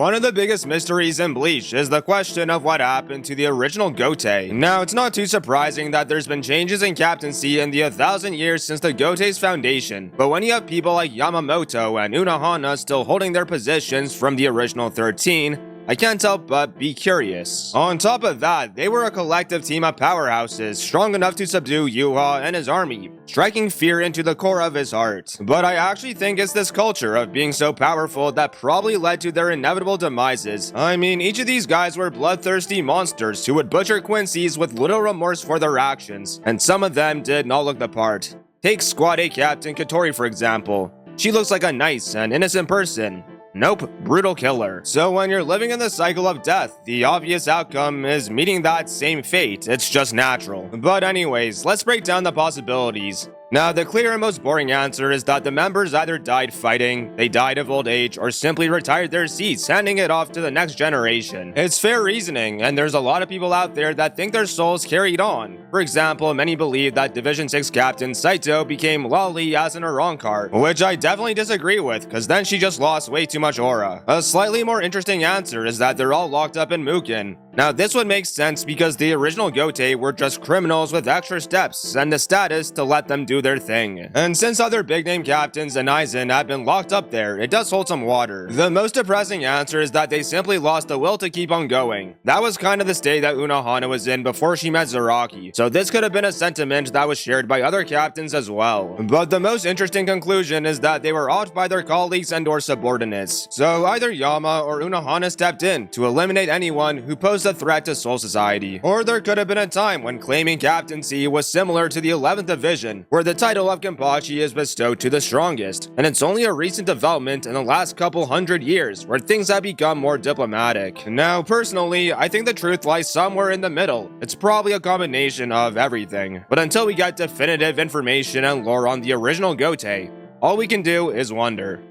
one of the biggest mysteries in Bleach is the question of what happened to the original Gotei. Now, it's not too surprising that there's been changes in captaincy in the 1,000 years since the Gotei's foundation, but when you have people like Yamamoto and Unohana still holding their positions from the original 13, I can't help but be curious. On top of that, they were a collective team of powerhouses, strong enough to subdue Yuha and his army, striking fear into the core of his heart. But I actually think it's this culture of being so powerful that probably led to their inevitable demises. I mean, each of these guys were bloodthirsty monsters who would butcher Quincy's with little remorse for their actions, and some of them did not look the part. Take Squad A Captain Katori for example. She looks like a nice and innocent person. Nope, brutal killer. So when you're living in the cycle of death, the obvious outcome is meeting that same fate. It's just natural. But anyways, let's break down the possibilities. Now, the clear and most boring answer is that the members either died fighting, they died of old age, or simply retired their seats, handing it off to the next generation. It's fair reasoning, and there's a lot of people out there that think their souls carried on. For example, many believe that Division 6 Captain Saito became Loli as an Arankar, which I definitely disagree with, cause then she just lost way too much aura. A slightly more interesting answer is that they're all locked up in Mugen. Now, this would make sense because the original Gotei were just criminals with extra steps and the status to let them do their thing. And since other big-name captains and Aizen have been locked up there, it does hold some water. The most depressing answer is that they simply lost the will to keep on going. That was kind of the state that Unohana was in before she met Zaraki, so this could have been a sentiment that was shared by other captains as well. But the most interesting conclusion is that they were off by their colleagues and or subordinates. So either Yama or Unohana stepped in to eliminate anyone who posed a threat to Soul Society. Or there could have been a time when claiming captaincy was similar to the 11th Division, where the title of Kenpachi is bestowed to the strongest, and it's only a recent development in the last couple hundred years where things have become more diplomatic. Now, personally, I think the truth lies somewhere in the middle. It's probably a combination of everything. But until we get definitive information and lore on the original Gotei, all we can do is wonder.